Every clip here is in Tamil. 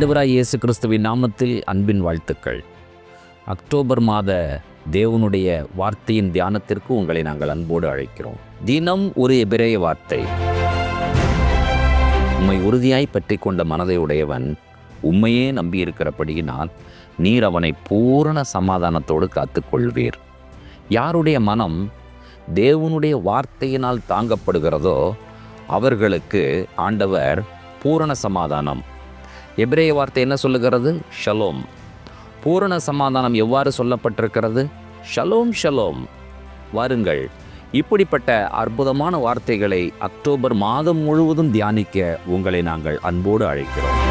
ஆண்டவராய் இயேசு கிறிஸ்துவின் நாமத்தில் அன்பின் வாழ்த்துக்கள். அக்டோபர் மாத தேவனுடைய வார்த்தையின் தியானத்திற்கு உங்களை நாங்கள் அன்போடு அழைக்கிறோம். தினம் ஒரு எபிரேய வார்த்தை. உம்மை உறுதியாய் பற்றி கொண்ட மனதை உடையவன் உம்மையே நம்பியிருக்கிறபடியினால் நீர் அவனை பூரண சமாதானத்தோடு காத்துக்கொள்வீர். யாருடைய மனம் தேவனுடைய வார்த்தையினால் தாங்கப்படுகிறதோ அவர்களுக்கு ஆண்டவர் பூரண சமாதானம். எபிரேய வார்த்தை என்ன சொல்லுகிறது? ஷலோம். பூரண சமாதானம் எவ்வாறு சொல்லப்பட்டிருக்கிறது? Shalom shalom. வாருங்கள், இப்படிப்பட்ட அற்புதமான வார்த்தைகளை அக்டோபர் மாதம் முழுவதும் தியானிக்க உங்களை நாங்கள் அன்போடு அழைக்கிறோம்.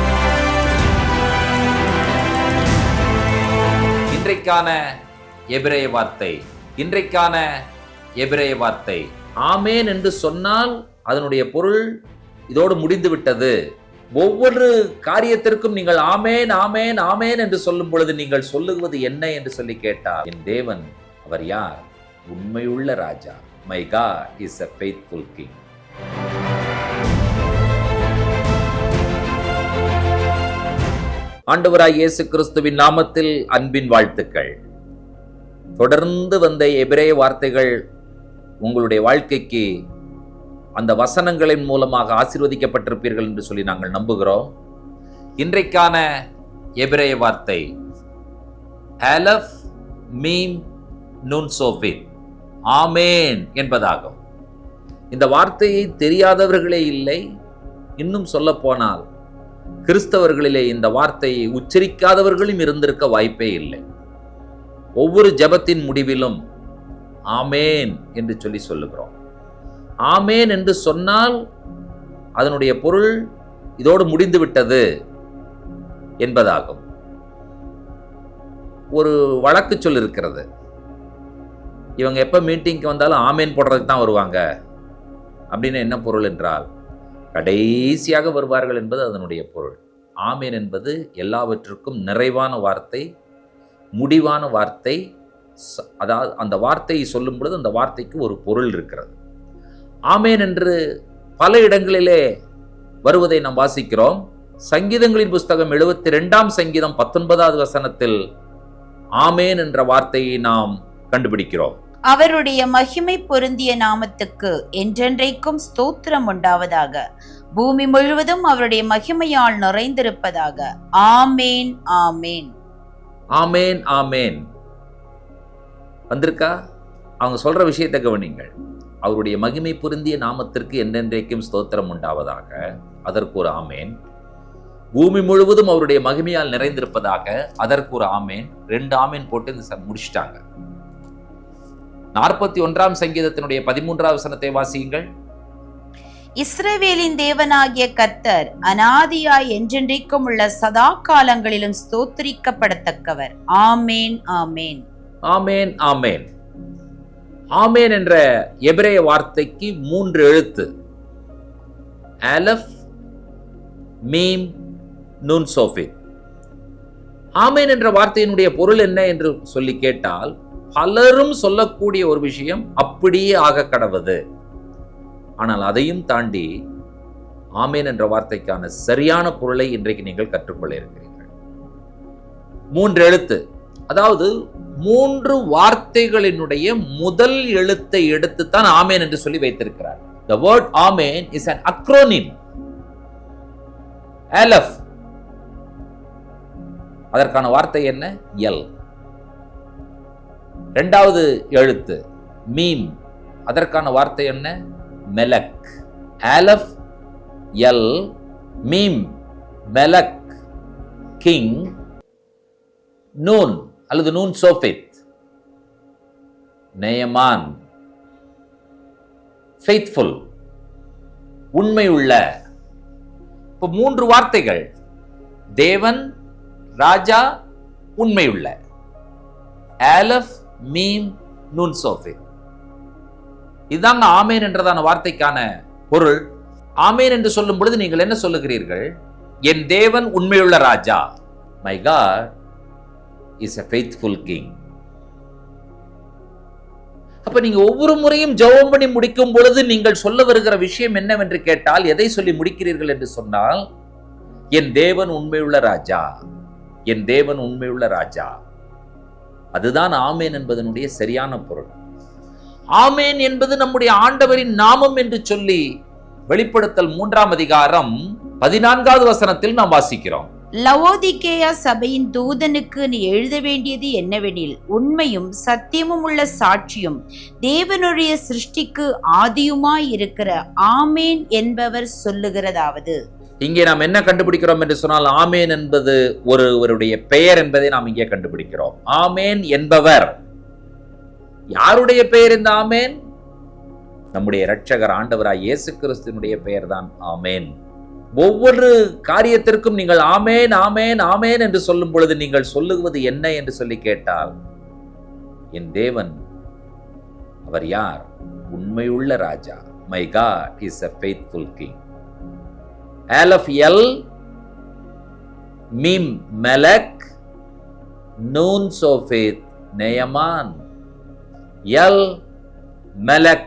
இன்றைக்கான எபிரேய வார்த்தை ஆமேன் என்று சொன்னால் அதனுடைய பொருள் இதோடு முடிந்து விட்டது. ஒவ்வொரு காரியத்திற்கும் நீங்கள் ஆமேன் ஆமேன் ஆமேன் என்று சொல்லும் பொழுது நீங்கள் சொல்லுவது என்ன என்று சொல்லி கேட்டால், என் தேவன் அவர் யார்? உண்மையுள்ள ராஜா. My God is a faithful king. ஆண்டவராய் இயேசு கிறிஸ்துவின் நாமத்தில் அன்பின் வாழ்த்துக்கள். தொடர்ந்து வந்த எபிரேய வார்த்தைகள் உங்களுடைய வாழ்க்கைக்கு அந்த வசனங்களின் மூலமாக ஆசீர்வதிக்கப்பட்டிருப்பீர்கள் என்று சொல்லி நாங்கள் நம்புகிறோம். இன்றைக்கான எபிரேய வார்த்தை அலஃப் மீம் நூன் சோஃபித், ஆமேன் என்பதாகும். இந்த வார்த்தையை தெரியாதவர்களே இல்லை. இன்னும் சொல்ல போனால் கிறிஸ்தவர்களிலே இந்த வார்த்தையை உச்சரிக்காதவர்களும் இருந்திருக்க வாய்ப்பே இல்லை. ஒவ்வொரு ஜெபத்தின் முடிவிலும் ஆமேன் என்று சொல்லி சொல்லுகிறோம். ஆமேன் என்று சொன்னால் அதனுடைய பொருள் இதோடு முடிந்து விட்டது என்பதாகும். ஒரு வழக்கு சொல் இருக்கிறது. இவங்க எப்ப மீட்டிங்க்கு வந்தாலும் ஆமேன் போடுறதுக்கு தான் வருவாங்க அப்படின்னு என்ன பொருள் என்றால், கடைசியாக வருவார்கள் என்பது அதனுடைய பொருள். ஆமேன் என்பது எல்லாவற்றுக்கும் நிறைவான வார்த்தை, முடிவான வார்த்தை. அதாவது அந்த வார்த்தையை சொல்லும் பொழுது அந்த வார்த்தைக்கு ஒரு பொருள் இருக்கிறது. ஆமேன் என்று பல இடங்களிலே வருவதை நாம் வாசிக்கிறோம். சங்கீதங்களின் புஸ்தகம் 72ஆம் சங்கீதம் 19வது வசனத்தில் ஆமேன் என்ற வார்த்தையை நாம் கண்டுபிடிக்கிறோம். அவருடைய மகிமை பொருந்திய நாமத்துக்கு என்றென்றைக்கும் ஸ்தோத்திரம் உண்டாவதாக. பூமி முழுவதும் அவருடைய மகிமையால் நிறைந்திருப்பதாக. ஆமேன் ஆமேன் ஆமேன் ஆமேன். வந்திருக்கா? அவங்க சொல்ற விஷயத்தை கவனிங்கள். அவருடைய மகிமை பொருந்திய நாமத்திற்கு என்றென்றைக்கும் ஸ்தோத்திரம் உண்டாவதாக, அதற்கு ஒரு ஆமேன். பூமி முழுவதும் அவருடைய மகிமையால் நிறைந்திருப்பதாக, அதற்கு ஒரு ஆமேன். 2 ஆமேன் போட்டு இந்த முடிச்சிட்டாங்க. 41ஆம் சங்கீதத்தினுடைய 13வது வசனத்தை வாசியுங்கள். இஸ்ரவேலின் தேவனாகிய கர்த்தர் அநாதியாய் என்றென்றைக்கும் உள்ள சதா காலங்களிலும் ஸ்தோத்திரிக்கப்படத்தக்கவர். ஆமேன் ஆமேன் ஆமேன் ஆமேன். ஆமேன் என்ற எபிரேய வார்த்தைக்கு 3 எழுத்து. அலஃப் மீம் நூன் சோஃபித். ஆமேன் என்ற வார்த்தையினுடைய பொருள் என்ன என்று சொல்லி கேட்டால், பலரும் சொல்லக்கூடிய ஒரு விஷயம் அப்படியே ஆக கடவது. ஆனால் அதையும் தாண்டி ஆமேன் என்ற வார்த்தைக்கான சரியான பொருளை இன்றைக்கு நீங்கள் கற்றுக்கொள்ள இருக்கிறீர்கள். 3 எழுத்து. அதாவது 3 வார்த்தைகளினுடைய முதல் எழுத்தை எடுத்துத்தான் ஆமேன் என்று சொல்லி வைத்திருக்கிறார். The word Amen is an acronym. Aleph. அதற்கான வார்த்தை என்ன? எல். 2வது எழுத்து மீம். அதற்கான வார்த்தை என்ன? மெலக். அலஃப், எல், மீம், மெலக், கிங், நூன் அல்லது நூன் சோஃபித், நேயமான், ஃபெய்த்ஃபுல், உண்மையுள்ள. இப்போ 3 வார்த்தைகள். தேவன், ராஜா, உண்மையுள்ள. அலஃப், மீம், நூன் சோஃபித். இதுதாங்க ஆமேன் என்றதான வார்த்தைக்கான பொருள். ஆமேன் என்று சொல்லும் பொழுது நீங்கள் என்ன சொல்லுகிறீர்கள்? என் தேவன் உண்மையுள்ள ராஜா. My God is a faithful king. அப்ப நீங்க ஒவ்வொரு முறையும் ஜெபம் பண்ணி முடிக்கும் பொழுது நீங்கள் சொல்ல வருகிற விஷயம் என்னவென்று கேட்டால், எதை சொல்லி முடிக்கிறீர்கள் என்று சொன்னால், என் தேவன் உண்மையுள்ள ராஜா, என் தேவன் உண்மையுள்ள ராஜா. அதுதான் ஆமேன் என்பதனுடைய சரியான பொருள். ஆமேன் என்பது நம்முடைய ஆண்டவரின் நாமம் என்று சொல்லி வெளிப்படுத்தல் 3ஆம் அதிகாரம் 14வது வசனத்தில் நாம் வாசிக்கிறோம். லவோதிக்கேயா சபையின் தூதனுக்கு நீ எழுத வேண்டியது என்னவெனில், உண்மையும் சத்தியமும் உள்ள சாட்சியும் தேவனுடைய சிருஷ்டிக்கு ஆதியுமாய் இருக்கிற ஆமேன் என்பவர் சொல்லுகிறதாவது. இங்கே நாம் என்ன கண்டுபிடிக்கிறோம் என்று சொன்னால், ஆமேன் என்பது ஒருவருடைய பெயர் என்பதை நாம் இங்கே கண்டுபிடிக்கிறோம். ஆமேன் என்பவர் யாருடைய பெயர்? இந்த ஆமேன் நம்முடைய இரட்சகர் ஆண்டவராய் இயேசு கிறிஸ்துவினுடைய பெயர் தான் ஆமேன். ஒவ்வொரு காரியத்திற்கும் நீங்கள் ஆமேன் ஆமேன் ஆமேன் என்று சொல்லும் பொழுது நீங்கள் சொல்லுவது என்ன என்று சொல்லி கேட்டால், என் தேவன் அவர் யார்? உண்மையுள்ள ராஜா. My God is a faithful king. Aleph El Mim Melek Nun Sofet Neyaman. El Melek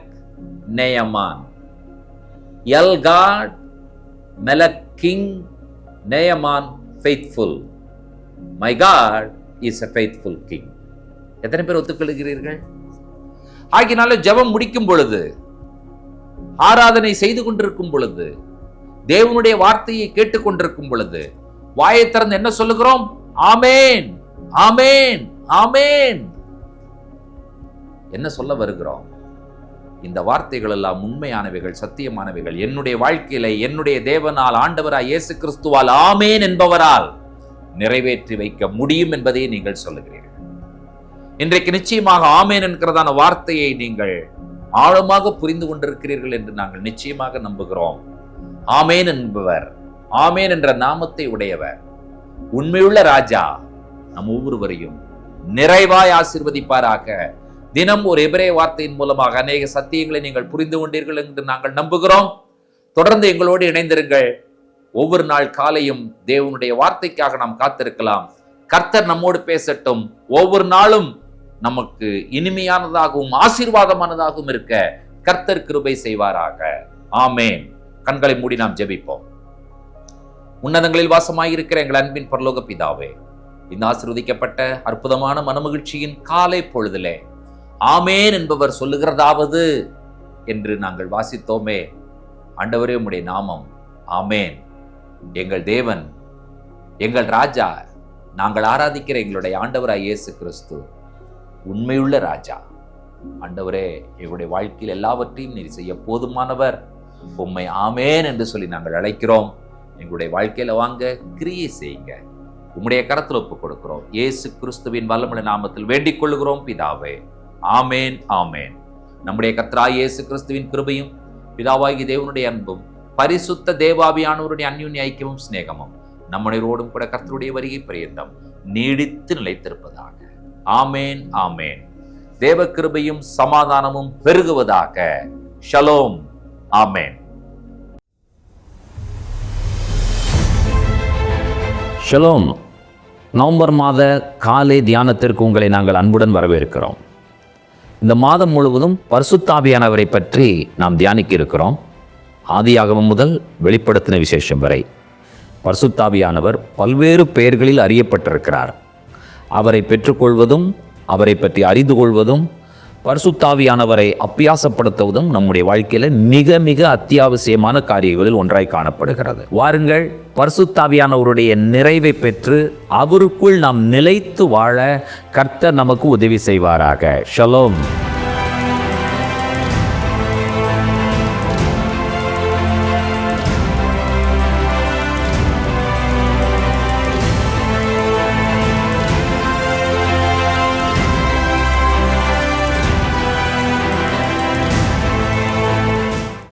Neyaman. El God, Melek King, Neyaman faithful. My God is a faithful king. எத்தனை பேர் ஒத்துக்கொள்கிறீர்கள்? ஆகினால ஜெபம் முடிக்கும் பொழுது, ஆராதனை செய்து கொண்டிருக்கும் பொழுது, தேவனுடைய வார்த்தையை கேட்டுக்கொண்டிருக்கும் பொழுது வாயை திறந்து என்ன சொல்லுகிறோம்? ஆமேன் ஆமேன் ஆமேன். என்ன சொல்ல வருகிறோம்? இந்த வார்த்தைகள் எல்லாம் உண்மையானவைகள், சத்தியமானவைகள். என்னுடைய வாழ்க்கையில என்னுடைய தேவனால், ஆண்டவராய் இயேசு கிறிஸ்துவால், ஆமேன் என்பவரால் நிறைவேற்றி வைக்க முடியும் என்பதை நீங்கள் சொல்லுகிறீர்கள். இன்றைக்கு நிச்சயமாக ஆமேன் என்கிறதான வார்த்தையை நீங்கள் ஆழமாக புரிந்து கொண்டிருக்கிறீர்கள் என்று நாங்கள் நிச்சயமாக நம்புகிறோம். ஆமேன் என்பவர், ஆமேன் என்ற நாமத்தை உடையவர், உண்மையுள்ள ராஜா நம் ஒவ்வொருவரையும் நிறைவாய் ஆசீர்வதிப்பாராக. தினம் ஒரு எபிரேய வார்த்தையின் மூலமாக அநேக சத்தியங்களை நீங்கள் புரிந்து கொண்டீர்கள் என்று நாங்கள் நம்புகிறோம். தொடர்ந்து எங்களோடு இணைந்திருங்கள். ஒவ்வொரு நாள் காலையும் தேவனுடைய வார்த்தைக்காக நாம் காத்திருக்கலாம். கர்த்தர் நம்மோடு பேசட்டும். ஒவ்வொரு நாளும் நமக்கு இனிமையானதாகவும் ஆசீர்வாதமானதாகவும் இருக்க கர்த்தர் கிருபை செய்வாராக. ஆமேன். கண்களை மூடி நாம் ஜெபிப்போம். உன்னதங்களில் வாசமாயிருக்கிற எங்கள் அன்பின் பரலோக பிதாவே, இந்த ஆசீர்வதிக்கப்பட்ட அற்புதமான மனமகிழ்ச்சியின் காலை பொழுதிலே ஆமேன் என்பவர் சொல்லுகிறதாவது என்று நாங்கள் வாசித்தோமே. ஆண்டவரே, உம்முடைய நாமம் ஆமேன். எங்கள் தேவன், எங்கள் ராஜா, நாங்கள் ஆராதிக்கிற எங்களுடைய ஆண்டவராய் இயேசு கிறிஸ்து உண்மையுள்ள ராஜா. ஆண்டவரே, எங்களுடைய வாழ்க்கையில் எல்லாவற்றையும் நீர் செய்ய போதுமானவர். உம்மை ஆமேன் என்று சொல்லி நாங்கள் அழைக்கிறோம். எங்களுடைய வாழ்க்கையில வாங்க, கிரியை செய்யுங்க. உம்முடைய கரத்தில் ஒப்புக் கொடுக்கிறோம். இயேசு கிறிஸ்துவின் வல்லமையுள்ள நாமத்தில் வேண்டிக் கொள்ளுகிறோம் பிதாவே. ஆமேன் ஆமேன். நம்முடைய கர்த்தராகிய இயேசு கிறிஸ்துவின் கிருபையும், பிதாவாகிய தேவனுடைய அன்பும், பரிசுத்த தேவாவியானவருடைய அந்யோன்ய ஐக்கியமும் சிநேகமும் நம்முடையோடும் கூட கர்த்தருடைய வருகை பரியந்தம் நீடித்து நிலைத்திருப்பதாக. ஆமேன் ஆமேன். தேவ கிருபையும் சமாதானமும் பெருகுவதாக. ஷலோம். ஆமேன். ஷலோம். நவம்பர் மாத காலை தியானத்திற்கு உங்களை நாங்கள் அன்புடன் வரவேற்கிறோம். இந்த மாதம் முழுவதும் பரிசுத்தாவியானவரை பற்றி நாம் தியானிக்க இருக்கிறோம். ஆதியாகமம் முதல் வெளிப்படுத்தின விசேஷம் வரை பரிசுத்தாவியானவர் பல்வேறு பெயர்களில் அறியப்பட்டிருக்கிறார். அவரை பெற்றுக்கொள்வதும், அவரை பற்றி அறிந்து கொள்வதும், பரிசுத்தாவியானவரை அப்பியாசப்படுத்துவதும் நம்முடைய வாழ்க்கையில் மிக மிக அத்தியாவசியமான காரியங்களில் ஒன்றாய் காணப்படுகிறது. வாருங்கள், பரிசுத்தாவியானவருடைய நிறைவை பெற்று அவருக்குள் நாம் நிலைத்து வாழ கர்த்தர் நமக்கு உதவி செய்வாராக. ஷலோம்.